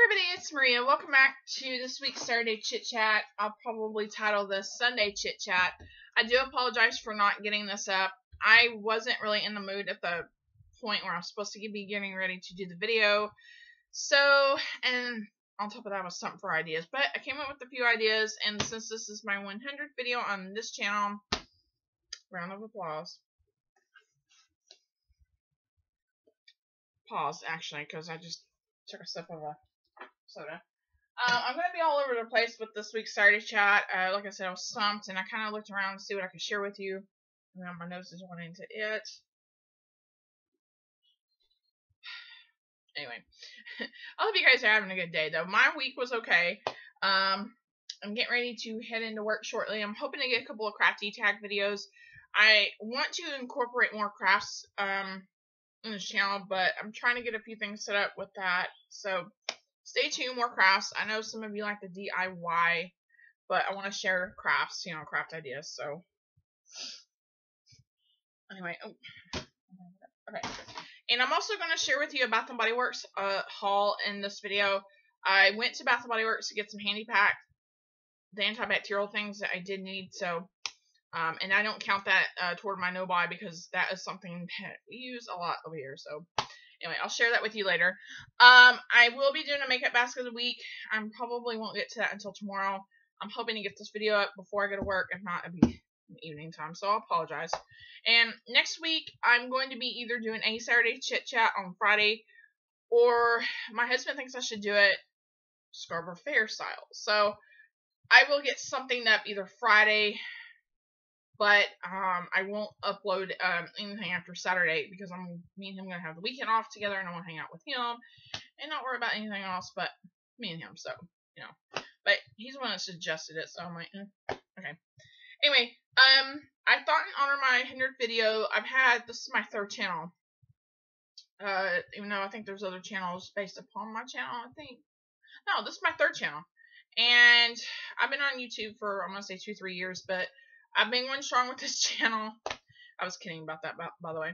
everybody, it's Maria. Welcome back to this week's Saturday Chit Chat. I'll probably title this Sunday Chit Chat. I do apologize for not getting this up. I wasn't really in the mood at the point where I'm supposed to be getting ready to do the video. So, and on top of that was something for ideas. But I came up with a few ideas, and since this is my 100th video on this channel, round of applause. Pause, actually, because I just took a sip of a soda. I'm going to be all over the place with this week's Saturday Chat. Like I said, I was stumped, and I kind of looked around to see what I could share with you. Now my nose is wanting to it. Anyway, I hope you guys are having a good day, though. My week was okay. I'm getting ready to head into work shortly. I'm hoping to get a couple of crafty tag videos. I want to incorporate more crafts in this channel, but I'm trying to get a few things set up with that. So stay tuned, more crafts. I know some of you like the DIY, but I want to share crafts, craft ideas. So anyway, okay. And I'm also going to share with you a Bath & Body Works haul in this video. I went to Bath & Body Works to get some handy pack, the antibacterial things that I did need. So, and I don't count that toward my no buy because that is something that we use a lot over here. So anyway, I'll share that with you later. I will be doing a makeup basket of the week. I probably won't get to that until tomorrow. I'm hoping to get this video up before I go to work. If not, it'll be evening time, so I'll apologize. And next week, I'm going to be either doing a Saturday Chit Chat on Friday, or my husband thinks I should do it Scarborough Fair style. So I will get something up either Friday, but I won't upload anything after Saturday because me and him going to have the weekend off together, and I want to hang out with him and not worry about anything else but me and him. So, but he's the one that suggested it, so I'm like, okay. Anyway, I thought in honor of my 100th video, this is my 3rd channel. Even though I think there's other channels based upon my channel, I think. No, this is my 3rd channel. And I've been on YouTube for, I'm going to say 2-3 years, but I've been going strong with this channel. I was kidding about that, by the way.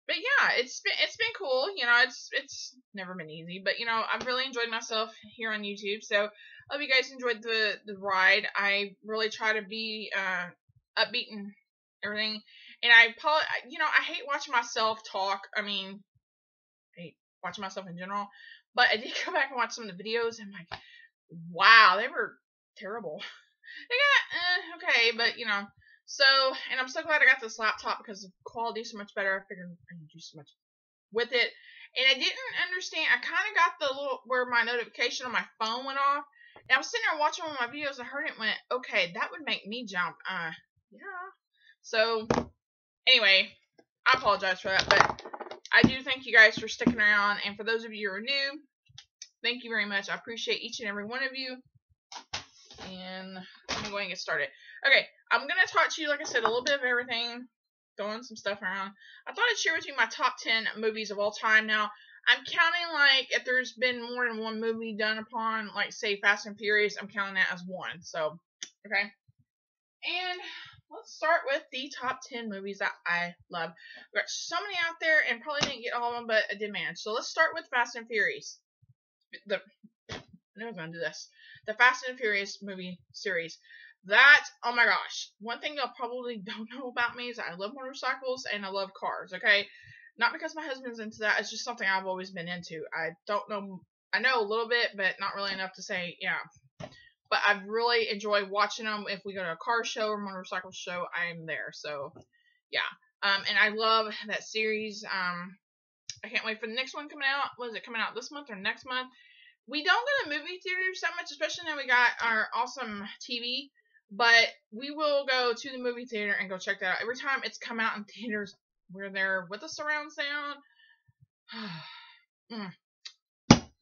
But yeah, it's been cool. It's never been easy, but I've really enjoyed myself here on YouTube. So I hope you guys enjoyed the ride. I really try to be upbeat and everything. And I hate watching myself talk. I mean, I hate watching myself in general. But I did go back and watch some of the videos, and I'm like, wow, they were terrible. They got okay, but So, and I'm so glad I got this laptop because the quality is so much better. I figured I could do so much with it. And I didn't understand. I kind of got the little where my notification on my phone went off. And I was sitting there watching one of my videos. I heard it and went, okay, that would make me jump. Yeah. So, anyway, I apologize for that. But I do thank you guys for sticking around. And for those of you who are new, thank you very much. I appreciate each and every one of you. And let me go ahead and get started. Okay, I'm going to talk to you, like I said, a little bit of everything, throwing some stuff around. I thought I'd share with you my top 10 movies of all time. Now, I'm counting, like, if there's been more than one movie done upon, like, say, Fast and Furious, I'm counting that as one. So, okay. And let's start with the top 10 movies that I love. We've got so many out there, and probably didn't get all of them, but I did manage. So, let's start with Fast and Furious. I knew I was going to do this. The Fast and Furious movie series. That, oh my gosh. One thing y'all probably don't know about me is I love motorcycles and I love cars, okay? Not because my husband's into that. It's just something I've always been into. I don't know. I know a little bit, but not really enough to say, yeah. But I really enjoy watching them. If we go to a car show or motorcycle show, I'm there. So, yeah. And I love that series. I can't wait for the next one coming out. Was it coming out this month or next month? We don't go to movie theaters that much, especially now we got our awesome TV. But we will go to the movie theater and go check that out. Every time it's come out in theaters, we're there with the surround sound.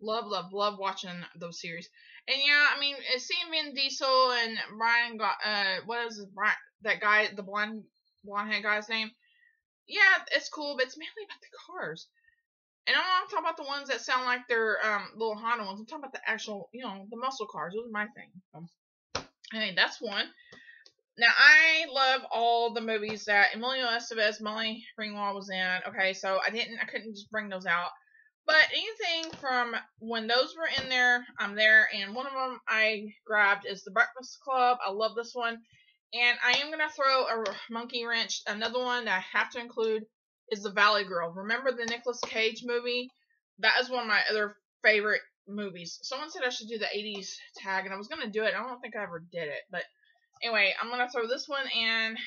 Love, love, love watching those series. And yeah, I mean, seeing Vin Diesel and Brian, what is Brian, that guy, the blonde head guy's name? Yeah, it's cool, but it's mainly about the cars. And I'm not talking about the ones that sound like they're little Honda ones. I'm talking about the actual, the muscle cars. Those are my thing. Hey, that's one. Now, I love all the movies that Emilio Estevez, Molly Ringwald was in. Okay, so I couldn't just bring those out. But anything from when those were in there, I'm there. And one of them I grabbed is The Breakfast Club. I love this one. And I am going to throw a monkey wrench. Another one that I have to include is The Valley Girl. Remember the Nicolas Cage movie? That is one of my other favorite movies. Someone said I should do the 80s tag, and I was going to do it. I don't think I ever did it. But anyway, I'm going to throw this one and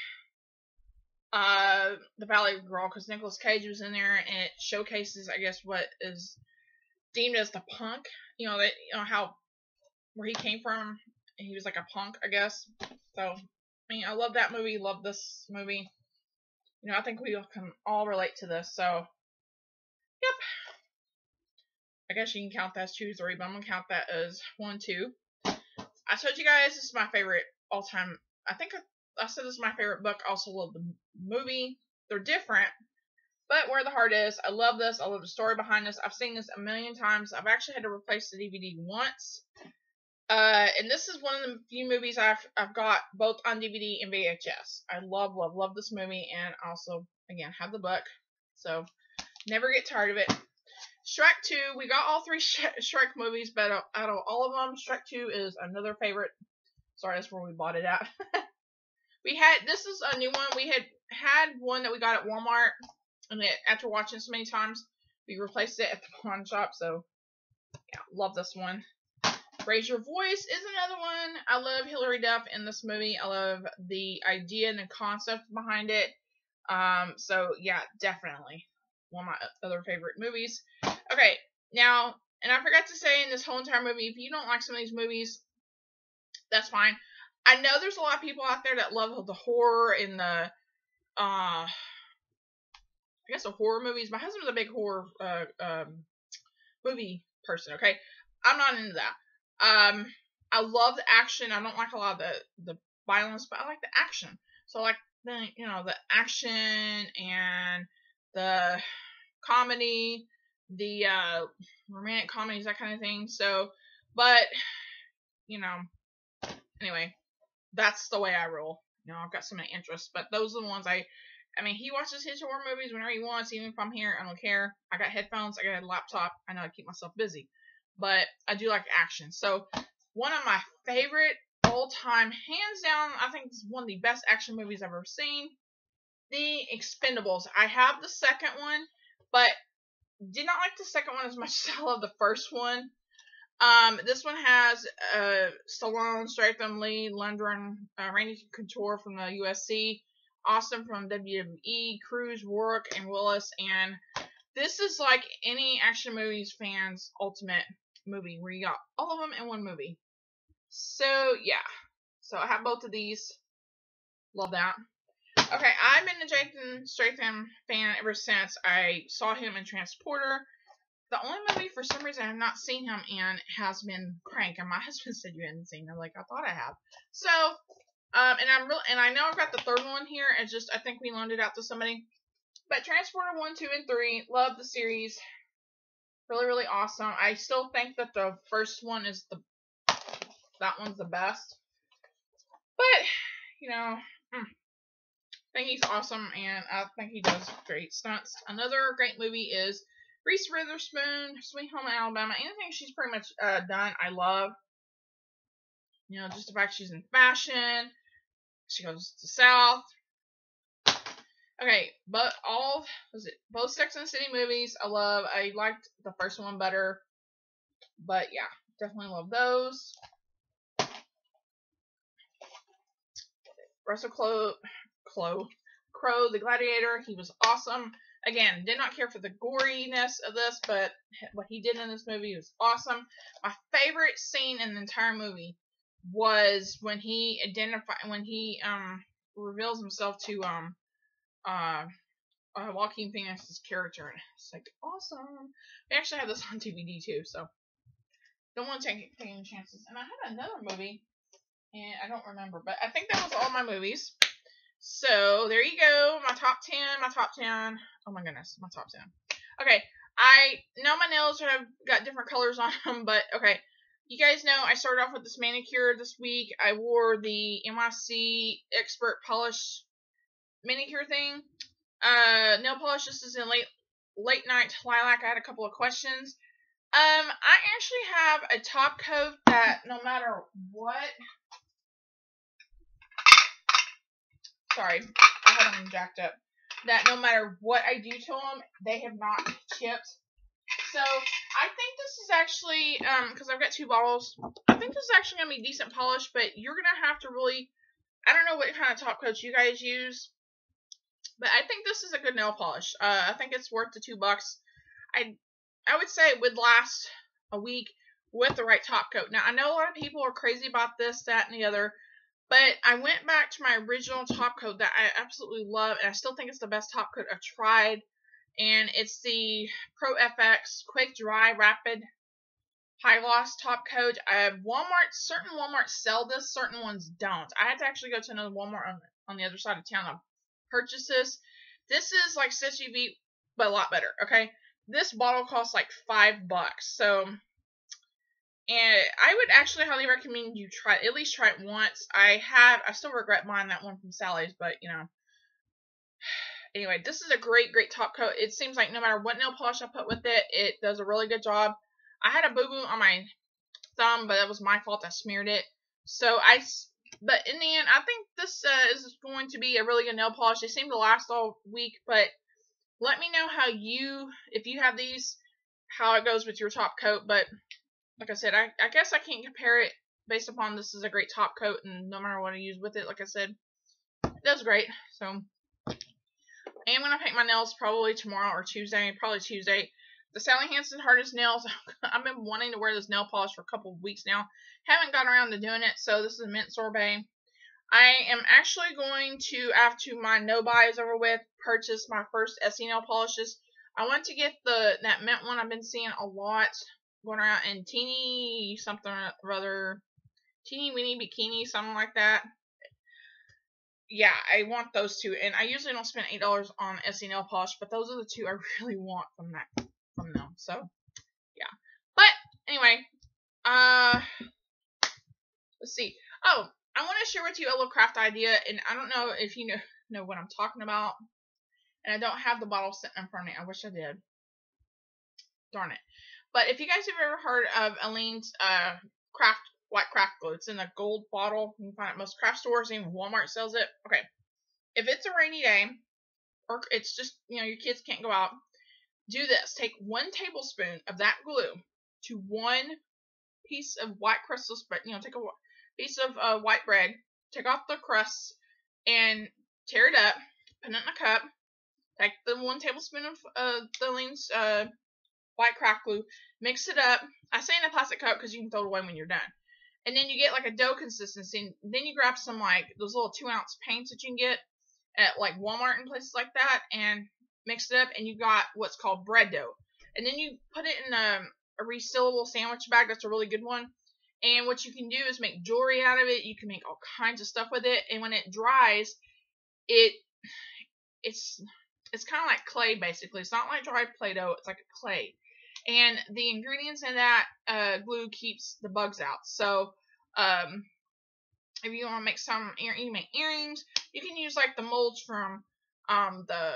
The Valley Girl, because Nicolas Cage was in there, and it showcases, I guess, what is deemed as the punk. You know, that, you know, how, where he came from. He was like a punk, I guess. So, I mean, I love that movie. Love this movie. You know, I think we can all relate to this. So, yep. I guess you can count that as 2, 3, but I'm gonna count that as 1, 2. I told you guys this is my favorite all-time. I think I said this is my favorite book. I also love the movie. They're different, but Where the Heart Is. I love this. I love the story behind this. I've seen this a million times. I've actually had to replace the DVD once. And this is one of the few movies I've got both on DVD and VHS. I love this movie, and also, again, have the book. So, never get tired of it. Shrek 2, we got all 3 Shrek movies, but out of all of them, Shrek 2 is another favorite. Sorry, that's where we bought it at. This is a new one. We had one that we got at Walmart, and after watching so many times, we replaced it at the pawn shop, so, yeah, love this one. Raise Your Voice is another one. I love Hilary Duff in this movie. I love the idea and the concept behind it. So, yeah, definitely one of my other favorite movies. Okay, now, and I forgot to say in this whole entire movie, if you don't like some of these movies, that's fine. I know there's a lot of people out there that love the horror and the, I guess the horror movies. My husband's a big horror movie person, okay? I'm not into that. I love the action. I don't like a lot of the violence, but I like the action. So I like the action and the comedy, the romantic comedies, that kind of thing. So, but anyway, that's the way I roll. I've got so many interests, but those are the ones I mean, he watches his horror movies whenever he wants, even if I'm here. I don't care. I got headphones. I got a laptop. I know how to keep myself busy. But I do like action. So, one of my favorite all-time, hands down, I think this is one of the best action movies I've ever seen. The Expendables. I have the second one, but did not like the second one as much as I love the first one. This one has Stallone, Statham, Lee, Lundgren, Randy Couture from the UFC, Austin from WWE, Cruz, Rourke, and Willis. And this is like any action movies fans' ultimate movie, where you got all of them in one movie. So, yeah. So, I have both of these. Love that. Okay, I've been a Jason Statham fan ever since I saw him in Transporter. The only movie, for some reason, I have not seen him in has been Crank, and my husband said you hadn't seen it. I'm like, I thought I have. So, and I know I've got the third one here. It's just, I think we loaned it out to somebody. But Transporter 1, 2, and 3, love the series. Really, really awesome. I still think that the first one is that one's the best. But, I think he's awesome, and I think he does great stunts. Another great movie is Reese Witherspoon, Sweet Home Alabama. Anything she's pretty much done, I love. Just the fact she's in fashion. She goes to South. Okay, but both Sex and the City movies I love. I liked the first one better. But yeah, definitely love those. Russell Crowe, the Gladiator, he was awesome. Again, did not care for the goriness of this, but what he did in this movie was awesome. My favorite scene in the entire movie was when he reveals himself to Joaquin Phoenix's character. It's like awesome. We actually have this on DVD too, so don't want to take any chances. And I had another movie, and I don't remember, but I think that was all my movies. So, there you go. My top 10. Oh my goodness, my top 10. Okay, I know my nails have got different colors on them, but okay. You guys know I started off with this manicure this week. I wore the NYC Expert Polish manicure thing. Nail polish. This is in Late Night Lilac, I had a couple of questions. I actually have a top coat that no matter what, sorry, I had them jacked up, that no matter what I do to them, they have not chipped. So I think this is actually, because I've got 2 bottles, I think this is actually going to be decent polish, but you're going to have to really, I don't know what kind of top coats you guys use, but I think this is a good nail polish. I think it's worth the $2. I would say it would last a week with the right top coat. Now, I know a lot of people are crazy about this, that, and the other, but I went back to my original top coat that I absolutely love, and I still think it's the best top coat I've tried, and it's the Pro FX Quick Dry Rapid High Gloss Top Coat. Certain Walmarts sell this, certain ones don't. I had to actually go to another Walmart on the other side of town to purchase this. This is like Stitch UV, but a lot better, okay? This bottle costs like $5, so, and I would actually highly recommend you at least try it once. I still regret buying that one from Sally's, but, you know. Anyway, this is a great top coat. It seems like no matter what nail polish I put with it, it does a really good job. I had a boo-boo on my thumb, but that was my fault. I smeared it. But in the end, I think this is going to be a really good nail polish. They seem to last all week, but let me know if you have these, how it goes with your top coat. But like I said, I guess I can't compare it based upon this is a great top coat, and no matter what I use with it, like I said, it does great. So I am going to paint my nails probably tomorrow or Tuesday, probably Tuesday. The Sally Hansen Hardest Nails, I've been wanting to wear this nail polish for a couple of weeks now. Haven't gotten around to doing it, so this is Mint Sorbet. I am actually going to, after my no-buy is over with, purchase my first Essie nail polishes. I want to get that mint one I've been seeing a lot going around in teeny something or other, teeny weeny bikini, something like that. Yeah, I want those 2, and I usually don't spend $8 on Essie nail polish, but those are the 2 I really want from them. So yeah, but anyway, let's see. Oh, I want to share with you a little craft idea, and I don't know if you know what I'm talking about, and I don't have the bottle sitting in front of me. I wish I did. Darn it. But if you guys have ever heard of Aleene's white craft glue, it's in a gold bottle. You can find it at most craft stores, even Walmart sells it. Okay, if it's a rainy day, or it's just, your kids can't go out, do this. Take 1 tablespoon of that glue to 1 piece of white crustless bread. Take a piece of white bread, take off the crusts, and tear it up, put it in a cup, take the 1 tablespoon of the Aleene's white craft glue, mix it up. I say in a plastic cup because you can throw it away when you're done. And then you get like a dough consistency. And then you grab some like those little 2-ounce paints that you can get at like Walmart and places like that, and mix it up, and you got what's called bread dough. And then you put it in a resealable sandwich bag. That's a really good one. And what you can do is make jewelry out of it. You can make all kinds of stuff with it. And when it dries, it's kind of like clay, basically. It's not like dry Play-Doh. It's like a clay. And the ingredients in that glue keeps the bugs out. So if you want to make you make earrings, you can use like the molds from the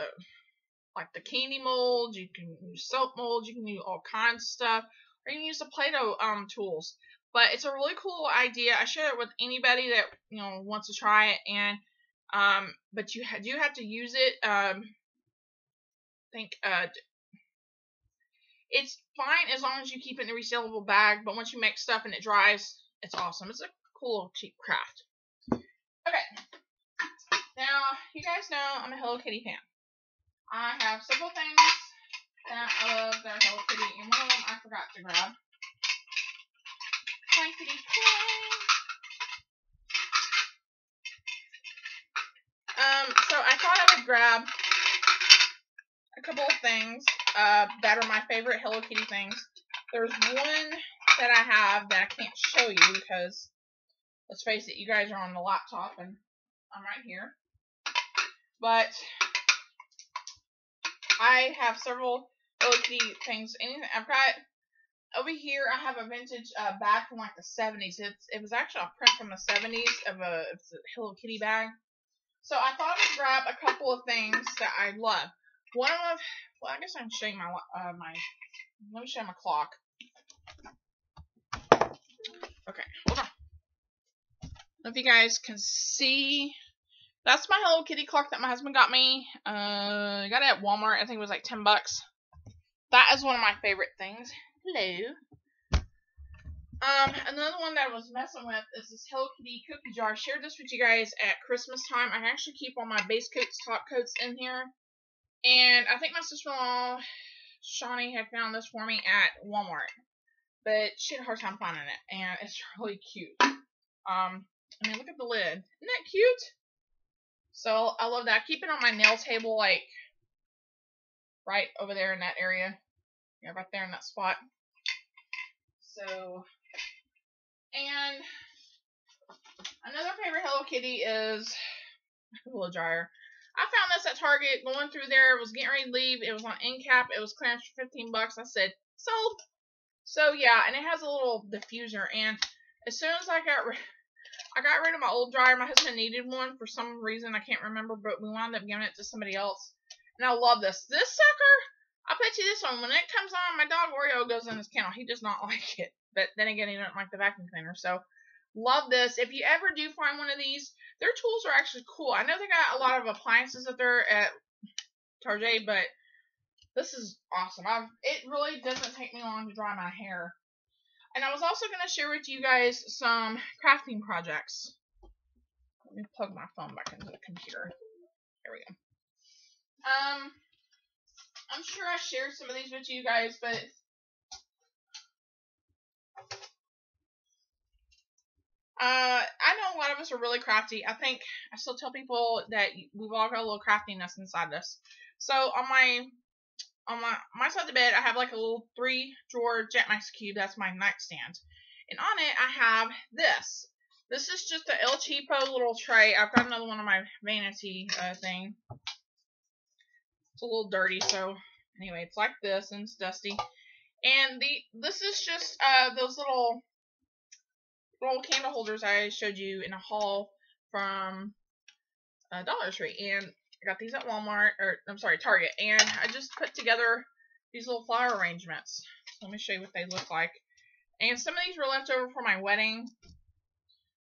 candy molds. You can use soap molds. You can use all kinds of stuff. Or you can use the Play-Doh tools. But it's a really cool idea. I share it with anybody that wants to try it. And but you do have to use it. It's fine as long as you keep it in a resealable bag. But once you make stuff and it dries, it's awesome. It's a cool, cheap craft. Okay. Now, you guys know I'm a Hello Kitty fan. I have several things that I love that are Hello Kitty, and one of them I forgot to grab. Plankety so I thought I would grab a couple of things that are my favorite Hello Kitty things. There's one that I have that I can't show you because, let's face it, you guys are on the laptop and I'm right here. But I have several Hello Kitty things. I've got over here. I have a vintage bag from like the 70s. It was actually a print from the 70s of it's a Hello Kitty bag. So I thought I would grab a couple of things that I love. One of them, Well, I guess I can show you my let me show you my clock. Okay, hold on. I don't know if you guys can see. That's my Hello Kitty clock that my husband got me. I got it at Walmart. I think it was like $10. That is one of my favorite things. Hello. Another one that I was messing with is this Hello Kitty cookie jar. I shared this with you guys at Christmas time. I actually keep all my base coats, top coats in here. And I think my sister-in-law, Shawnee, had found this for me at Walmart. But she had a hard time finding it. And it's really cute. I mean, look at the lid. Isn't that cute? So, I love that. I keep it on my nail table, like, right over there in that area. Yeah, right there in that spot. So, and another favorite Hello Kitty is a blow dryer. I found this at Target, going through there, was getting ready to leave. It was on end cap. It was clearance for $15. I said, sold. So, yeah, and it has a little diffuser. And as soon as I got rid of my old dryer, my husband needed one for some reason. I can't remember, but we wound up giving it to somebody else. And I love this. This sucker, I bet you this one, when it comes on, my dog Oreo goes in his kennel. He does not like it. But then again, he doesn't like the vacuum cleaner. So, love this. If you ever do find one of these, their tools are actually cool. I know they got a lot of appliances up there at Target, but this is awesome. It really doesn't take me long to dry my hair. And I was also going to share with you guys some crafting projects. Let me plug my phone back into the computer. There we go. I'm sure I shared some of these with you guys, but I know a lot of us are really crafty. I think I still tell people that we've all got a little craftiness inside us. So on my side of the bed, I have like a little 3-drawer Jetmax cube. That's my nightstand, and on it I have this. This is just a El Cheapo little tray. I've got another one on my vanity thing. It's a little dirty, so anyway, it's like this and it's dusty. And this is just those little candle holders I showed you in a haul from Dollar Tree, and I got these at Walmart, or I'm sorry, Target, and I just put together these little flower arrangements. So let me show you what they look like. And some of these were left over for my wedding.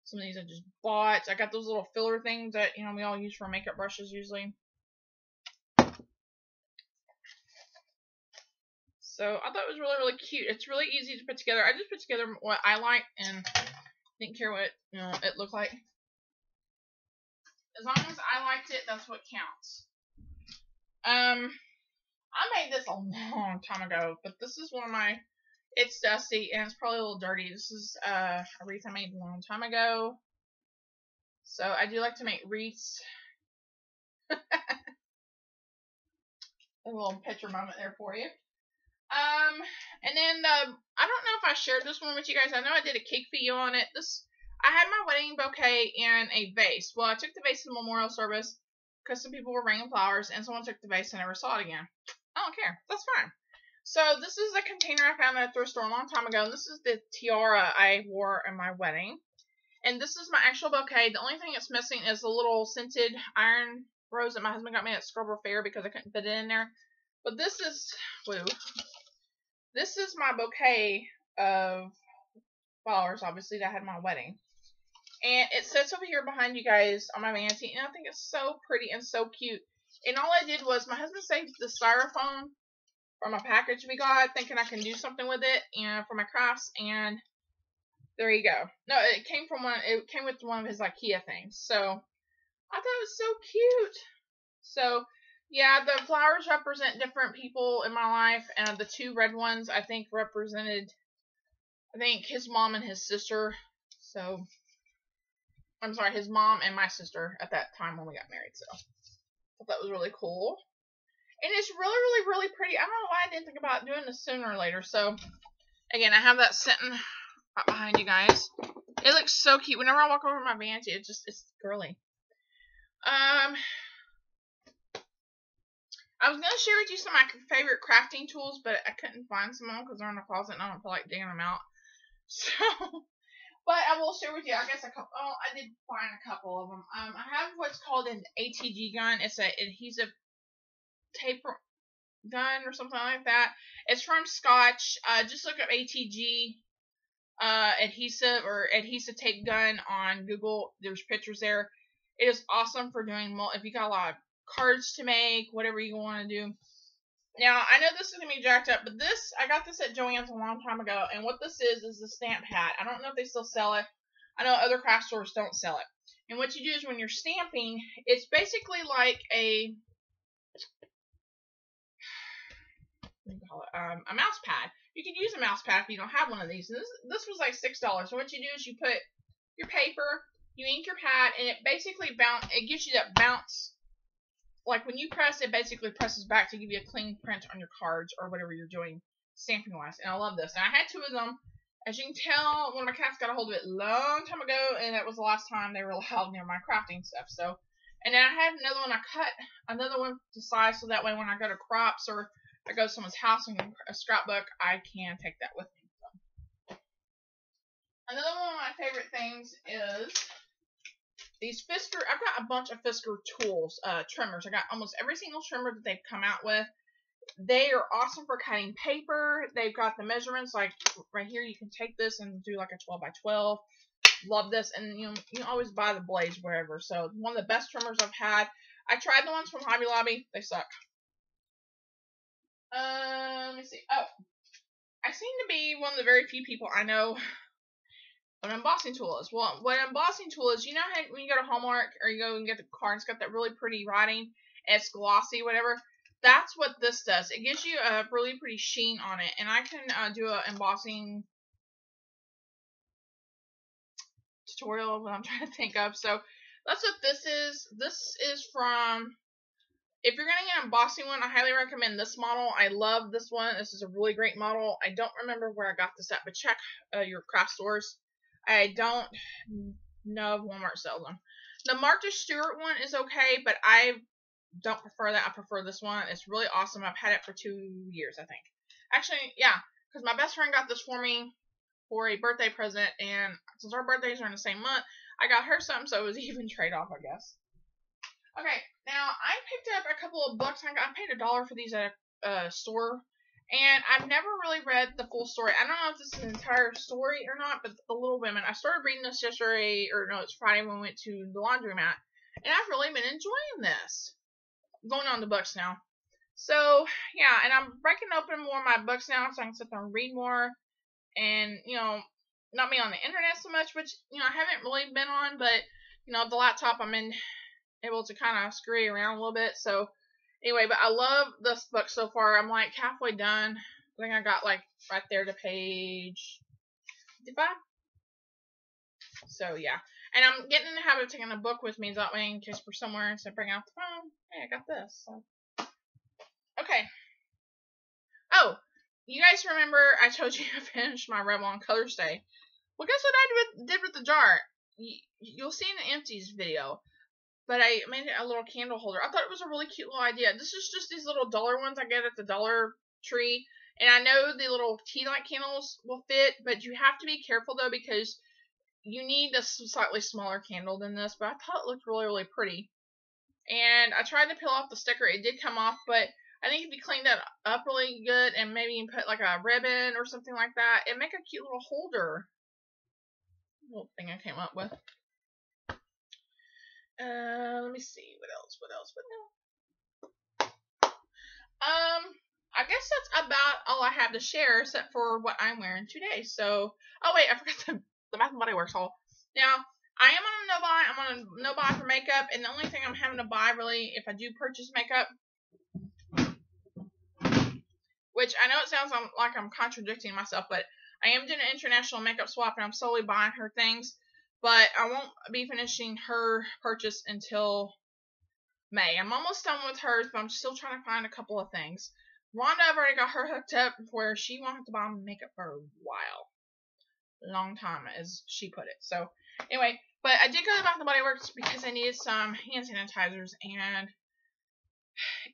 Some of these I just bought. I got those little filler things that, you know, we all use for makeup brushes usually. So I thought it was really, really cute. It's really easy to put together. I just put together what I like and didn't care what, you know, it looked like. As long as I liked it, that's what counts. I made this a long time ago, but this is one of my, it's dusty and it's probably a little dirty. This is a wreath I made a long time ago. So I do like to make wreaths. A little picture moment there for you. And then I don't know if I shared this one with you guys. I know I did a cake video on it. I had my wedding bouquet in a vase. Well, I took the vase to the memorial service because some people were bringing flowers, and someone took the vase and never saw it again. I don't care. That's fine. So this is a container I found at a thrift store a long time ago, and this is the tiara I wore in my wedding. And this is my actual bouquet. The only thing it's missing is the little scented iron rose that my husband got me at Scrubber Fair because I couldn't fit it in there. But this is, woo, this is my bouquet of flowers, obviously, that I had my wedding. And it sits over here behind you guys on my vanity, and I think it's so pretty and so cute. And all I did was, my husband saved the styrofoam from a package we got, thinking I can do something with it and for my crafts, and there you go. No, it came with one of his IKEA things. So I thought it was so cute. So yeah, the flowers represent different people in my life, and the 2 red ones I think represented, his mom and his sister. So I'm sorry, his mom and my sister at that time when we got married. So I thought that was really cool. And it's really, really, really pretty. I don't know why I didn't think about doing this sooner or later. So, again, I have that sitting right behind you guys. It looks so cute. Whenever I walk over my vanity, it's girly. I was going to share with you some of my favorite crafting tools, but I couldn't find some of them because they're in the closet and I don't feel like digging them out. So, but I will share with you, I guess, a couple. Oh, I did find a couple of them. I have what's called an ATG gun. It's an adhesive tape gun or something like that. It's from Scotch. Just look up ATG adhesive or adhesive tape gun on Google. There's pictures there. It is awesome for doing if you got a lot of cards to make, whatever you want to do. Now, I know this is going to be jacked up, but I got this at Joann's a long time ago, and what this is a stamp pad. I don't know if they still sell it. I know other craft stores don't sell it. And what you do is when you're stamping, it's basically like a mouse pad. You can use a mouse pad if you don't have one of these. And this was like $6. So what you do is you put your paper, you ink your pad, and it basically it gives you that bounce. Like when you press, it basically presses back to give you a clean print on your cards or whatever you're doing stamping wise. And I love this. And I had 2 of them. As you can tell, one of my cats got a hold of it a long time ago, and that was the last time they were allowed near my crafting stuff. So, and then I had another one. I cut another one to size so that way when I go to crops or I go to someone's house and a scrapbook, I can take that with me. So. Another one of my favorite things is these Fisker. I've got a bunch of Fisker tools, trimmers. I got almost every single trimmer that they've come out with. They are awesome for cutting paper. They've got the measurements, like right here, you can take this and do like a 12 by 12. Love this, and you can always buy the blades wherever. So one of the best trimmers I've had. I tried the ones from Hobby Lobby. They suck. Let me see. Oh, I seem to be one of the very few people I know what an embossing tool is. Well, what an embossing tool is, you know how when you go to Hallmark or you go and get the card, it's got that really pretty writing, and it's glossy, whatever. That's what this does. It gives you a really pretty sheen on it, and I can do an embossing tutorial that I'm trying to think of. So that's what this is. This is from, if you're going to get an embossing one, I highly recommend this model. I love this one. This is a really great model. I don't remember where I got this at, but check your craft stores. I don't know if Walmart sells them. The Martha Stewart one is okay, but I don't prefer that. I prefer this one. It's really awesome. I've had it for 2 years, I think. Actually, yeah, because my best friend got this for me for a birthday present, and since our birthdays are in the same month, I got her something, so it was even trade-off, I guess. Okay, now I picked up a couple of books. I paid $1 for these at a store, and I've never really read the full story. I don't know if this is an entire story or not, but The Little Women. I started reading this yesterday, or no, it's Friday when we went to the laundromat, and I've really been enjoying this. Going on the books now. So, yeah, and I'm breaking open more of my books now so I can sit there and read more. And, not be on the internet so much, which, I haven't really been on, but, the laptop I'm able to kind of scurry around a little bit. So, anyway, but I love this book so far. I'm like halfway done. I think I got like right there to page 55. So, yeah. And I'm getting in the habit of taking a book with me that way in case we're somewhere instead of bringing out the phone. Hey, I got this. So. Okay. Oh, you guys remember I told you I finished my Revlon Color Stay. Well, guess what I did with the jar? You'll see in the empties video. But I made it a little candle holder. I thought it was a really cute little idea. This is just these little dollar ones I get at the Dollar Tree. And I know the little tea light candles will fit, but you have to be careful though because you need a slightly smaller candle than this, but I thought it looked really, really pretty. And I tried to peel off the sticker. It did come off, but I think if you clean that up really good and maybe you put like a ribbon or something like that, it'd make a cute little holder. Little thing I came up with. Let me see. What else? I guess that's about all I have to share except for what I'm wearing today. So, oh wait, I forgot the Bath & Body Works haul. Now, I am on a no-buy. I'm on a no-buy for makeup, and the only thing I'm having to buy, really, if I do purchase makeup, which I know it sounds like I'm contradicting myself, but I am doing an international makeup swap, and I'm solely buying her things, but I won't be finishing her purchase until May. I'm almost done with hers, but I'm still trying to find a couple of things. Rhonda, I've already got her hooked up where she won't have to buy makeup for a while. Long time, as she put it. So, anyway, but I did go to Bath & Body Works because I needed some hand sanitizers, and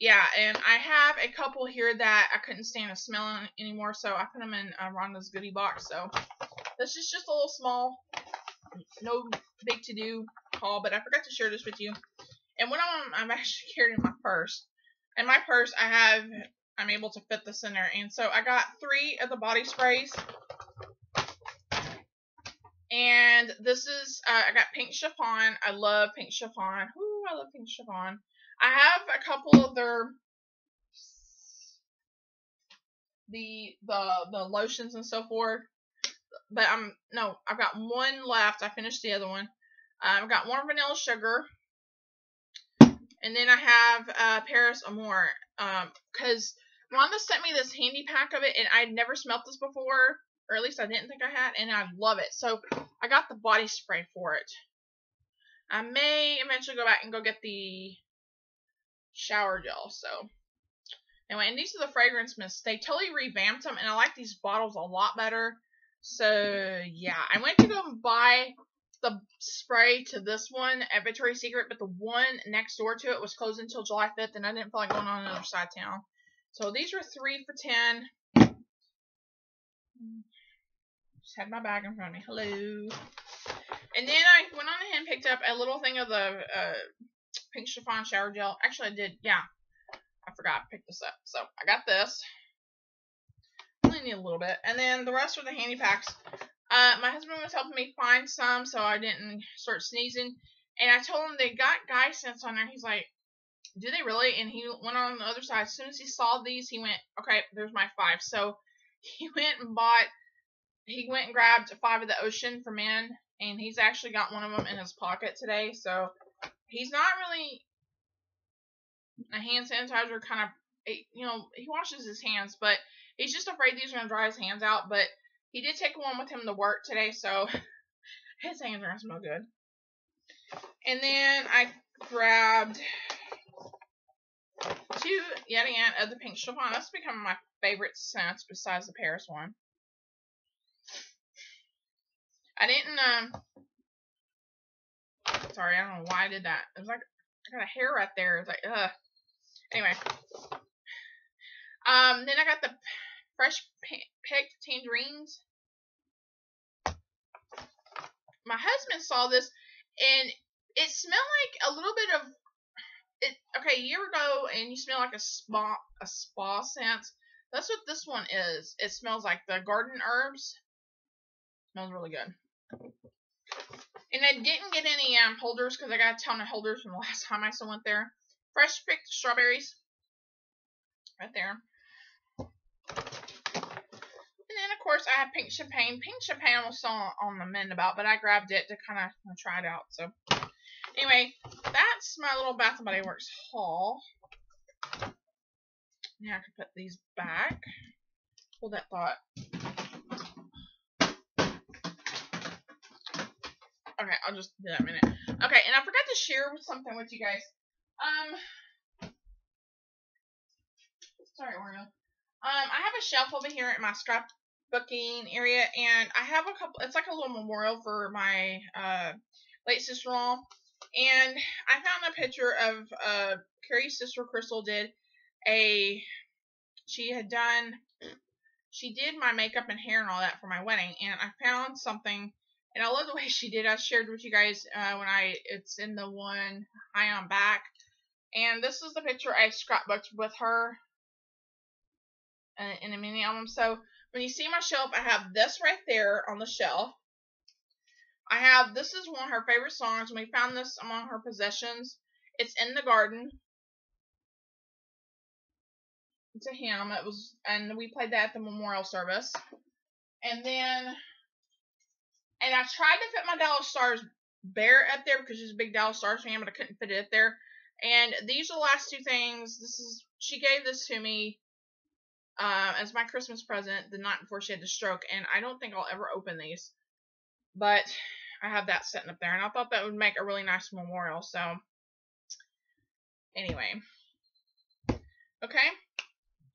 yeah, and I have a couple here that I couldn't stand the smell anymore, so I put them in Rhonda's goodie box. So, this is just a little small, no big to-do haul, but I forgot to share this with you. And one of them I've actually carried in my purse. In my purse, I have I'm able to fit this in there. And so I got 3 of the body sprays. And this is, I got pink chiffon. I love pink chiffon. Ooh, I love pink chiffon. I have a couple of their, the lotions and so forth. But I've got 1 left. I finished the other one. I've got 1 vanilla sugar. And then I have Paris Amour. Because Rhonda sent me this handy pack of it, and I'd never smelt this before. Or at least I didn't think I had, and I love it. So I got the body spray for it. I may eventually go back and go get the shower gel. So anyway, and these are the fragrance mists. They totally revamped them, and I like these bottles a lot better. So yeah, I went to go buy the spray to this one at Victoria's Secret, but the one next door to it was closed until July 5th, and I didn't feel like going on another side of town. So these were 3 for $10. Just had my bag in front of me. Hello. And then I went on ahead and picked up a little thing of the pink chiffon shower gel. Actually, I did. Yeah. I forgot to pick this up. So I got this. I only need a little bit. And then the rest are the handy packs. My husband was helping me find some so I didn't start sneezing. And I told him they got guy scents on there. He's like, do they really? And he went on the other side. As soon as he saw these, he went, okay, there's my 5. So he went and grabbed 5 of the Ocean for men, and he's actually got one of them in his pocket today. So he's not really a hand sanitizer kind of, he washes his hands, but he's just afraid these are going to dry his hands out. But he did take one with him to work today, so his hands are going to smell good. And then I grabbed 2, yet again, of the pink chiffon. That's become my favorite scent besides the Paris one. I didn't, sorry, I don't know why I did that. It was like, I got a hair right there. It's like, ugh. Anyway. Then I got the fresh picked tangerines. My husband saw this, and it smelled like a little bit of, okay, you ever go and you smell like a spa scent? That's what this one is. It smells like the garden herbs. Smells really good. And I didn't get any holders because I got a ton of holders from the last time I still went there. Fresh picked strawberries. Right there. And then, of course, I have pink champagne. Pink champagne I was still on the mend about, but I grabbed it to kind of try it out. So, anyway, that's my little Bath & Body Works haul. Now I can put these back. Hold that thought. Okay, I'll just do that in a minute. Okay, and I forgot to share something with you guys. Sorry, Oreo. I have a shelf over here in my scrapbooking area, and I have a couple, it's like a little memorial for my late sister-in-law. And I found a picture of Carrie's sister Crystal she did my makeup and hair and all that for my wedding, and I found something, and I love the way she did. I shared with you guys it's in the one high on back, and this is the picture I scrapbooked with her in a mini album. So when you see my shelf, I have this right there on the shelf. This is one of her favorite songs, and we found this among her possessions. It's In the Garden. It's a hymn. And we played that at the memorial service. And I tried to fit my Dallas Stars bear up there because she's a big Dallas Stars fan, but I couldn't fit it up there. And these are the last 2 things. She gave this to me as my Christmas present the night before she had the stroke, and I don't think I'll ever open these. But I have that sitting up there, and I thought that would make a really nice memorial. So anyway, okay.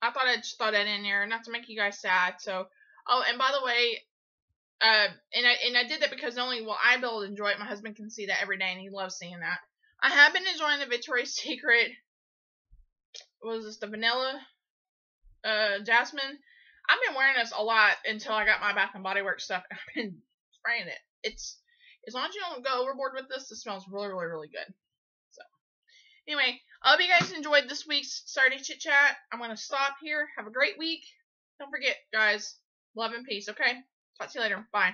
I thought I'd just throw that in there, not to make you guys sad. So, oh, and by the way, and I did that because not only will I be able to enjoy it, my husband can see that every day, and he loves seeing that. I have been enjoying the Victoria's Secret. What was this? The vanilla jasmine. I've been wearing this a lot until I got my Bath & Body Works stuff. I've been spraying it. It's, as long as you don't go overboard with this, it smells really, really, really good. So, anyway, I hope you guys enjoyed this week's Saturday Chit Chat. I'm going to stop here. Have a great week. Don't forget, guys, love and peace, okay? Talk to you later. Bye.